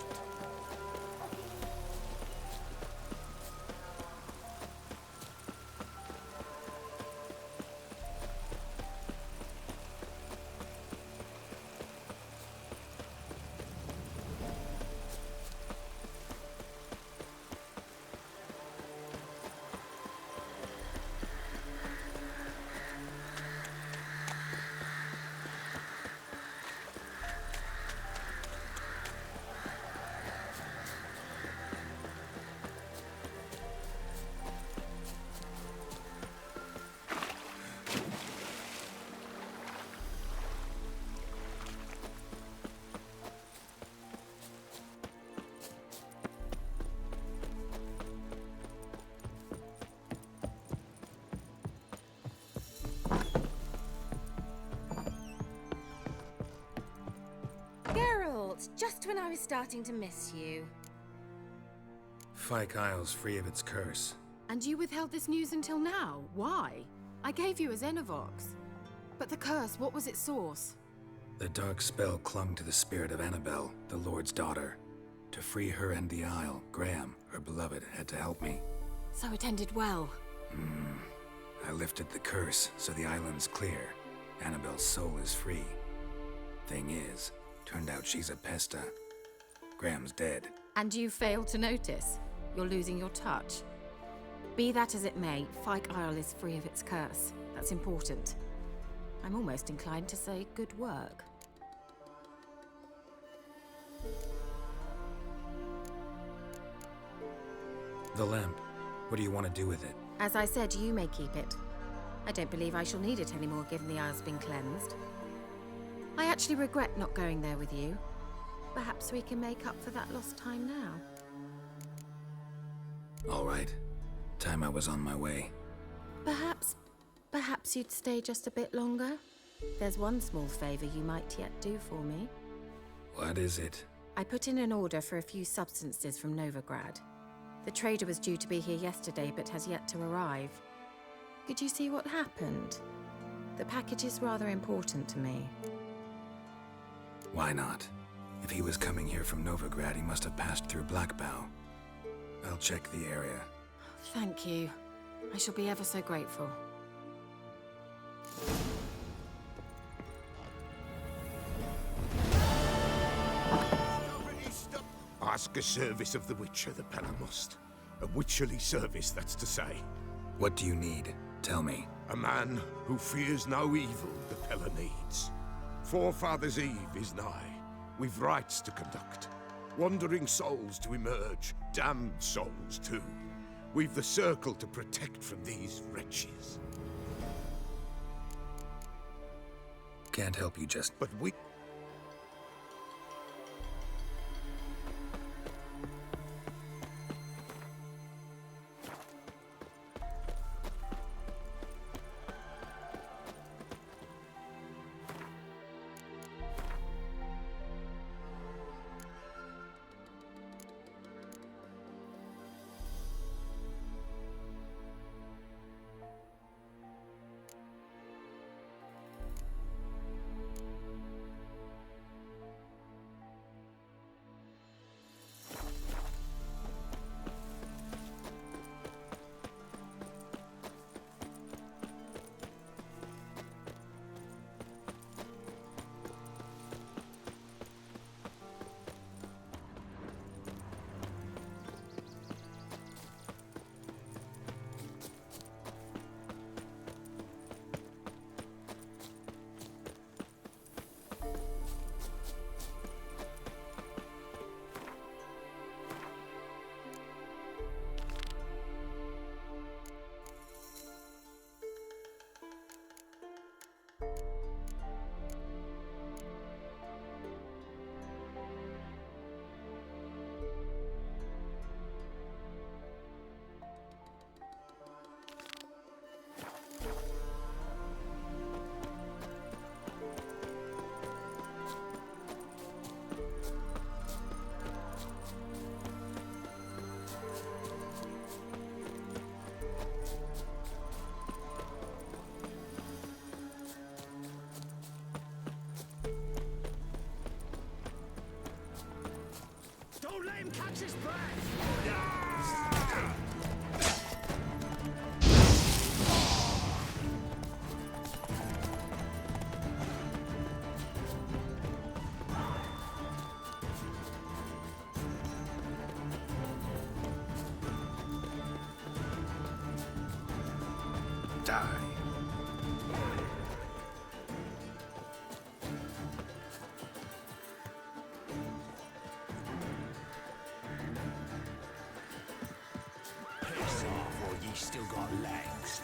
when I was starting to miss you. Fyke Isle's free of its curse. And you withheld this news until now. Why? I gave you a Xenovox. But the curse, what was its source? The dark spell clung to the spirit of Annabelle, the Lord's daughter. To free her and the Isle, Graham, her beloved, had to help me. So it ended well. I lifted the curse, so the island's clear. Annabelle's soul is free. Thing is, turned out she's a pesta. Graham's dead. And you failed to notice. You're losing your touch. Be that as it may, Fyke Isle is free of its curse. That's important. I'm almost inclined to say good work. The lamp. What do you want to do with it? As I said, you may keep it. I don't believe I shall need it anymore, given the Isle's been cleansed. I actually regret not going there with you. Perhaps we can make up for that lost time now. All right. Time I was on my way. Perhaps you'd stay just a bit longer? There's one small favor you might yet do for me. What is it? I put in an order for a few substances from Novigrad. The trader was due to be here yesterday, but has yet to arrive. Could you see what happened? The package is rather important to me. Why not? If he was coming here from Novigrad, he must have passed through Blackbow. I'll check the area. Thank you. I shall be ever so grateful. Ask a service of the Witcher, the Pella must. A witcherly service, that's to say. What do you need? Tell me. A man who fears no evil the Pella needs. Forefathers' Eve is nigh. We've rites to conduct. Wandering souls to emerge. Damned souls, too. We've the circle to protect from these wretches. Can't help you just... But we... Don't let him catch his breath! Die. Piss off, or ye still got legs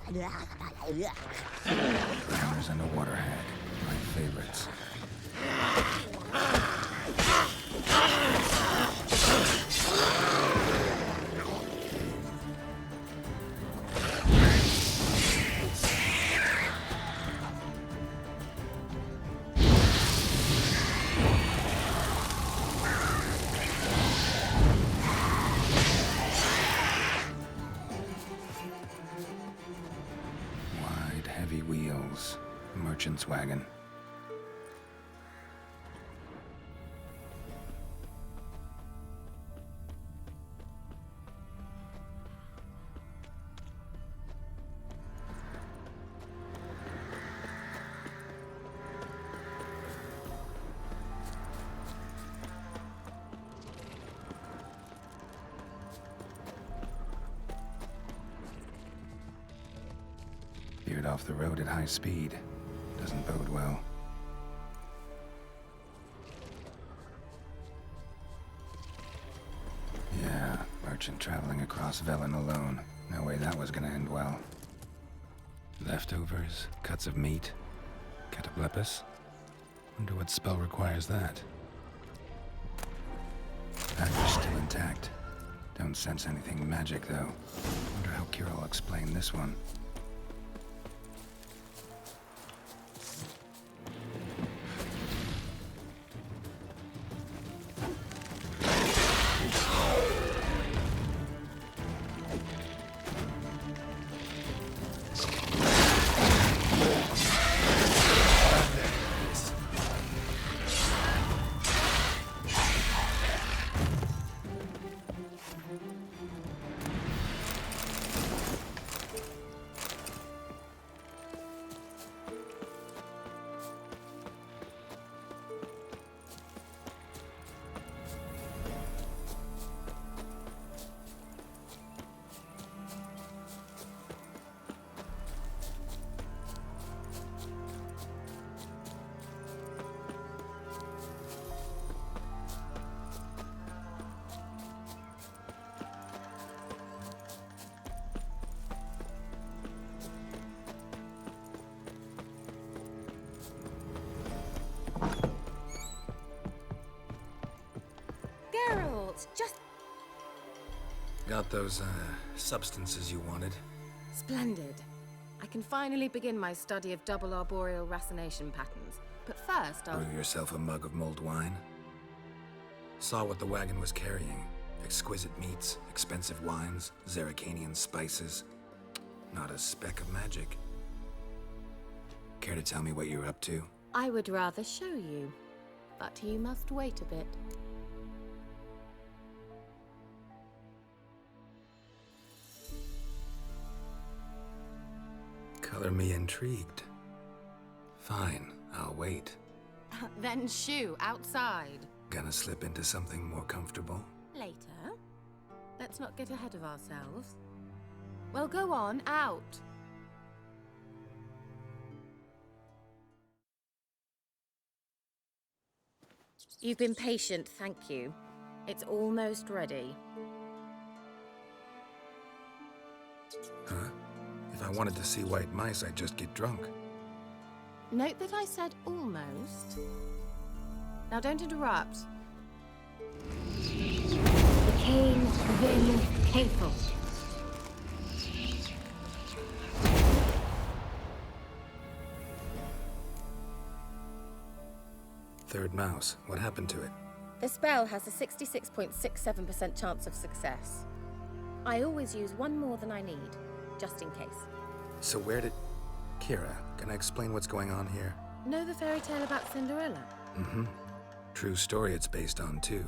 and Hammers and a water hag. My favorites. Wide, heavy wheels. Merchant's wagon. Veered off the road at high speed. Doesn't bode well. Yeah, merchant traveling across Velen alone. No way that was gonna end well. Leftovers, cuts of meat, cataplepis. Wonder what spell requires that. Package still intact. Don't sense anything magic though. Wonder how Kira will explain this one. Just Got those, substances you wanted? splendid. I can finally begin my study of double arboreal racination patterns. But first, I'll... Brew yourself a mug of mulled wine? Saw what the wagon was carrying. Exquisite meats, expensive wines, Zerrikanian spices. Not a speck of magic. Care to tell me what you're up to? I would rather show you. But you must wait a bit. Color me intrigued. Fine, I'll wait. Then shoo, outside. Gonna slip into something more comfortable? Later. Let's not get ahead of ourselves. Well, go on, out. You've been patient, thank you. It's almost ready. Huh? If I wanted to see white mice, I'd just get drunk. Note that I said almost. Now don't interrupt. The Kane Vin Kafel. Third mouse, what happened to it? The spell has a 66.67% chance of success. I always use one more than I need, just in case. So where did... Kira, can I explain what's going on here? Know the fairy tale about Cinderella? Mm-hmm. True story it's based on, too.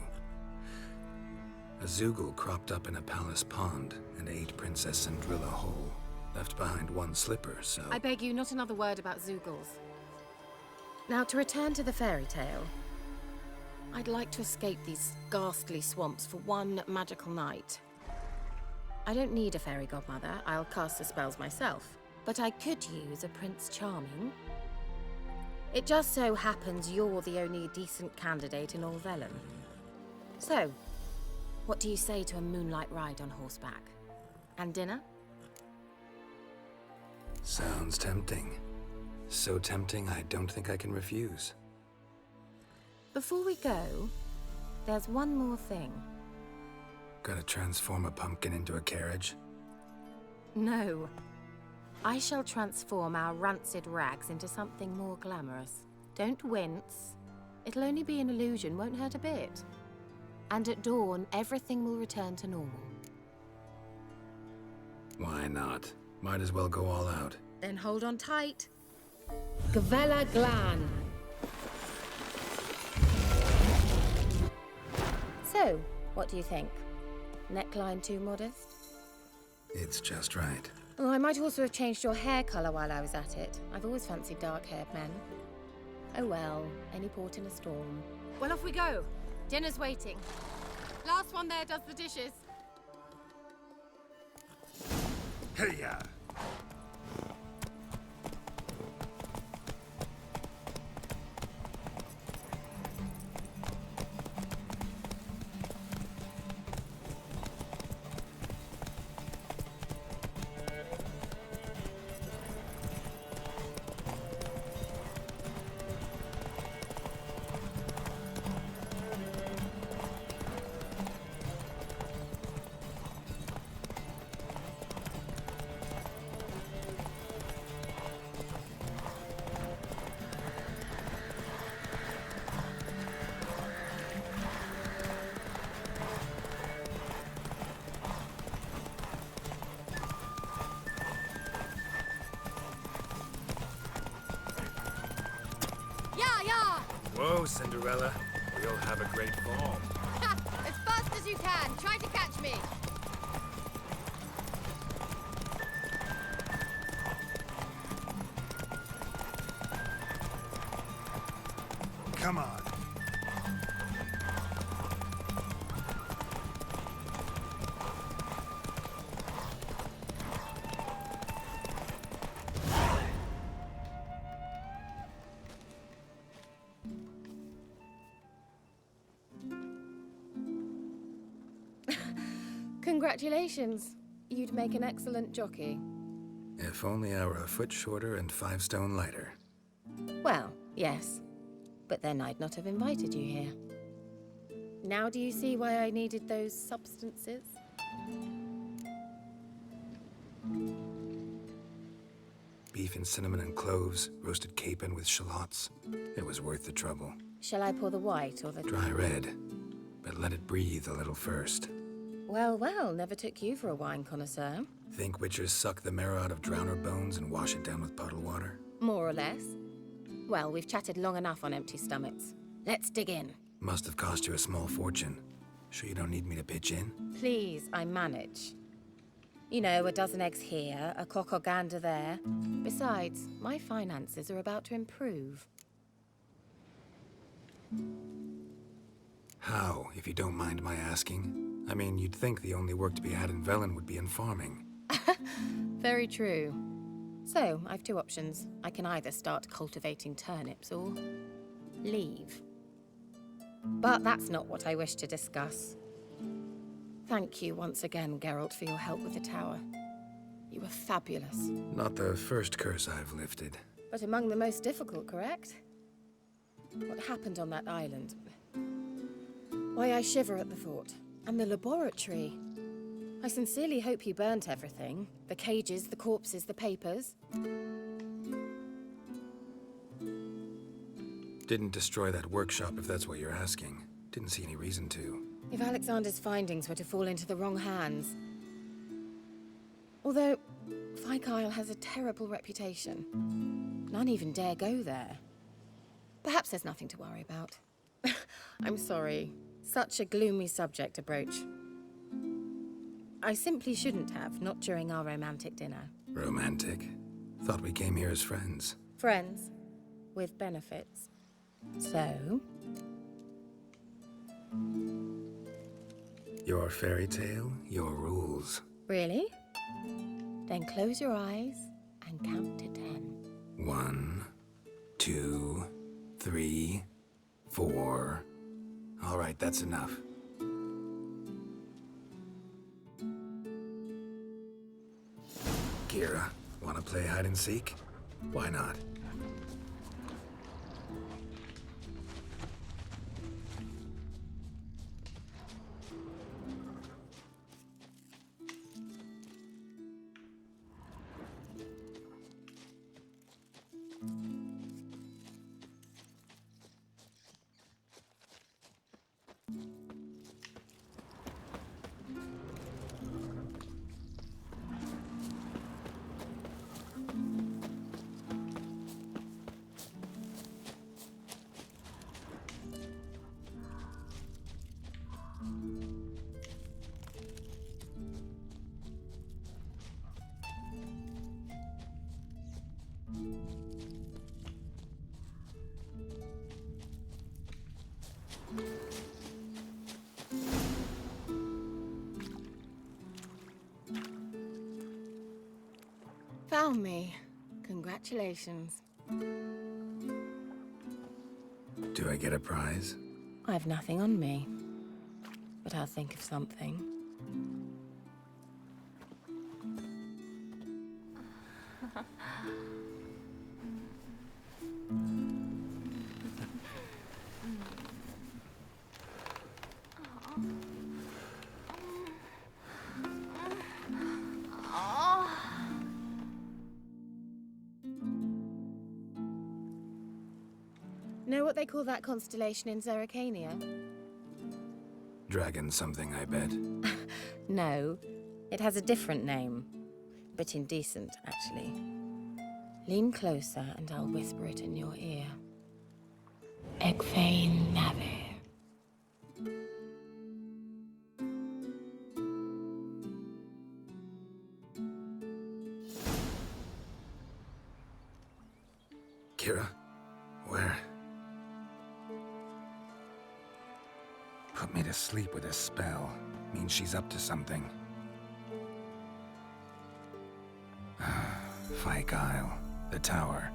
A Zoogle cropped up in a palace pond and ate Princess Cinderella whole. Left behind one slipper, so... I beg you, not another word about Zoogles. Now, to return to the fairy tale. I'd like to escape these ghastly swamps for one magical night. I don't need a fairy godmother, I'll cast the spells myself. But I could use a Prince Charming. It just so happens you're the only decent candidate in all Velen. So, what do you say to a moonlight ride on horseback? And dinner? Sounds tempting. So tempting, I don't think I can refuse. Before we go, there's one more thing. Gotta transform a pumpkin into a carriage? No. I shall transform our rancid rags into something more glamorous. Don't wince. It'll only be an illusion, won't hurt a bit. And at dawn, everything will return to normal. Why not? Might as well go all out. Then hold on tight. Gavella Glan. So, what do you think? Neckline too modest? It's just right. Oh, I might also have changed your hair colour while I was at it. I've always fancied dark-haired men. Oh well, any port in a storm. Well, off we go. Dinner's waiting. Last one there does the dishes. Hey-ya! Whoa, Cinderella. We'll have a great fall. As fast as you can. Try to catch me. Come on. Congratulations. You'd make an excellent jockey. If only I were a foot shorter and 5 stone lighter. Well, yes. But then I'd not have invited you here. Now do you see why I needed those substances? Beef and cinnamon and cloves, roasted capon with shallots. It was worth the trouble. Shall I pour the white or the... Dry red, but let it breathe a little first. Well, well, never took you for a wine connoisseur. Think witchers suck the marrow out of drowner bones and wash it down with puddle water? More or less. Well, we've chatted long enough on empty stomachs. Let's dig in. Must have cost you a small fortune. Sure you don't need me to pitch in? Please, I manage. You know, a dozen eggs here, a cock or gander there. Besides, my finances are about to improve. How, if you don't mind my asking? I mean, you'd think the only work to be had in Velen would be in farming. Very true. So, I've 2 options. I can either start cultivating turnips or leave. But that's not what I wish to discuss. Thank you once again, Geralt, for your help with the tower. You were fabulous. Not the first curse I've lifted. But among the most difficult, correct? What happened on that island? Why, I shiver at the thought. And the laboratory. I sincerely hope you burnt everything. The cages, the corpses, the papers. Didn't destroy that workshop, if that's what you're asking. Didn't see any reason to. If Alexander's findings were to fall into the wrong hands. Although, Fyke Isle has a terrible reputation. None even dare go there. Perhaps there's nothing to worry about. I'm sorry. Such a gloomy subject to broach. I simply shouldn't have, not during our romantic dinner. Romantic? Thought we came here as friends. Friends. With benefits. So? Your fairy tale, your rules. Really? Then close your eyes and count to 10. 1, 2, 3, 4. All right, that's enough. Kira, Want to play hide and seek? Why not? Found me. Congratulations. Do I get a prize? I've nothing on me, but I'll think of something. Know what they call that constellation in Zerrikania? Dragon something, I bet. No, it has a different name. Bit indecent, actually. Lean closer and I'll whisper it in your ear. Egfain Nave. Kira? Where? Put me to sleep with a spell. Means she's up to something. Fyke Isle. The tower.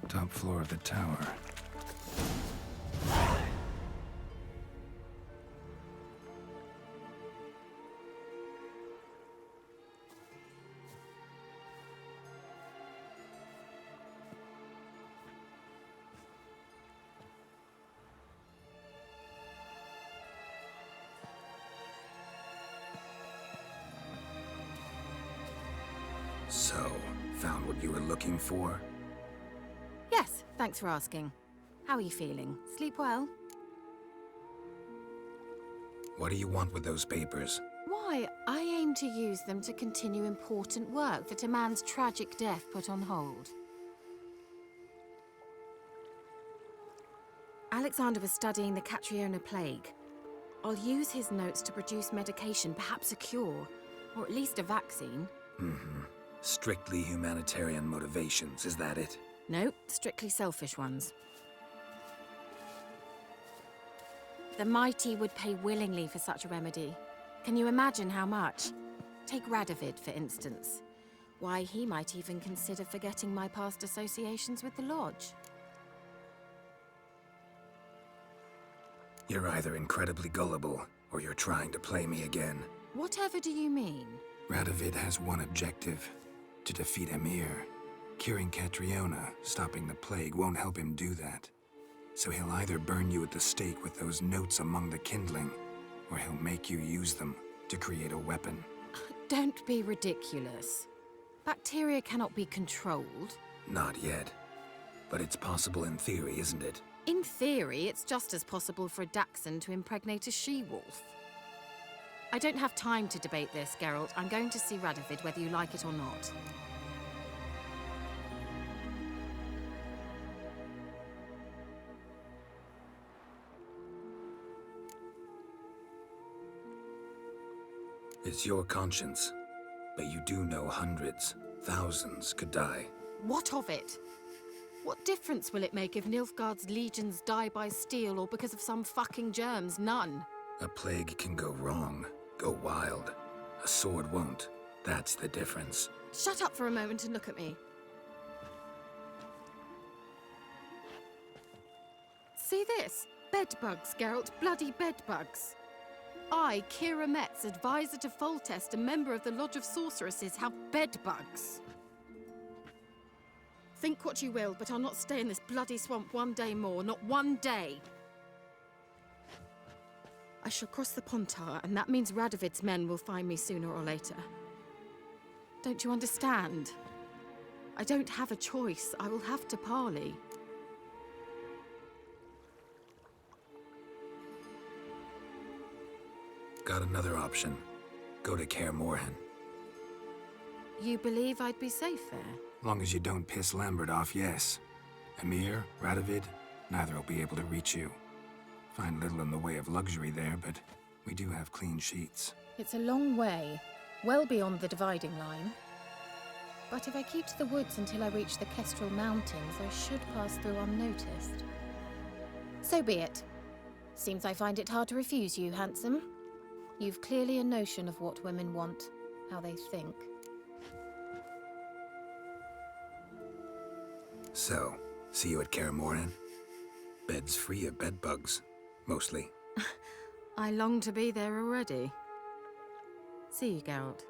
Top floor of the tower. So, found what you were looking for? Yes, thanks for asking. How are you feeling? Sleep well? What do you want with those papers? Why, I aim to use them to continue important work that a man's tragic death put on hold. Alexander was studying the Catriona plague. I'll use his notes to produce medication, perhaps a cure, or at least a vaccine. Strictly humanitarian motivations, is that it? No, strictly selfish ones. The mighty would pay willingly for such a remedy. Can you imagine how much? Take Radovid, for instance. Why, he might even consider forgetting my past associations with the Lodge. You're either incredibly gullible, or you're trying to play me again. Whatever do you mean? Radovid has one objective: to defeat Emir. Curing Catriona, stopping the plague, won't help him do that. So he'll either burn you at the stake with those notes among the kindling, or he'll make you use them to create a weapon. Don't be ridiculous. Bacteria cannot be controlled. Not yet. But it's possible in theory, isn't it? In theory, it's just as possible for a Dachshund to impregnate a she-wolf. I don't have time to debate this, Geralt. I'm going to see Radovid whether you like it or not. It's your conscience. But you do know hundreds, thousands could die. What of it? What difference will it make if Nilfgaard's legions die by steel or because of some fucking germs? None. A plague can go wrong, go wild. A sword won't. That's the difference. Shut up for a moment and look at me. See this? Bedbugs, Geralt. Bloody bedbugs. I, Kira Metz, advisor to Foltest, a member of the Lodge of Sorceresses, have bedbugs. Think what you will, but I'll not stay in this bloody swamp one day more. Not one day. I shall cross the Pontar, and that means Radovid's men will find me sooner or later. Don't you understand? I don't have a choice. I will have to parley. Got another option. Go to Kaer Morhen. You believe I'd be safe there? Long as you don't piss Lambert off, yes. Emir, Radovid, neither will be able to reach you. Find little in the way of luxury there, but we do have clean sheets. It's a long way, well beyond the dividing line. But if I keep to the woods until I reach the Kestrel Mountains, I should pass through unnoticed. So be it. Seems I find it hard to refuse you, handsome. You've clearly a notion of what women want, how they think. So, see you at Kaer Morhen? Beds free of bedbugs, mostly. I long to be there already. See you, Geralt.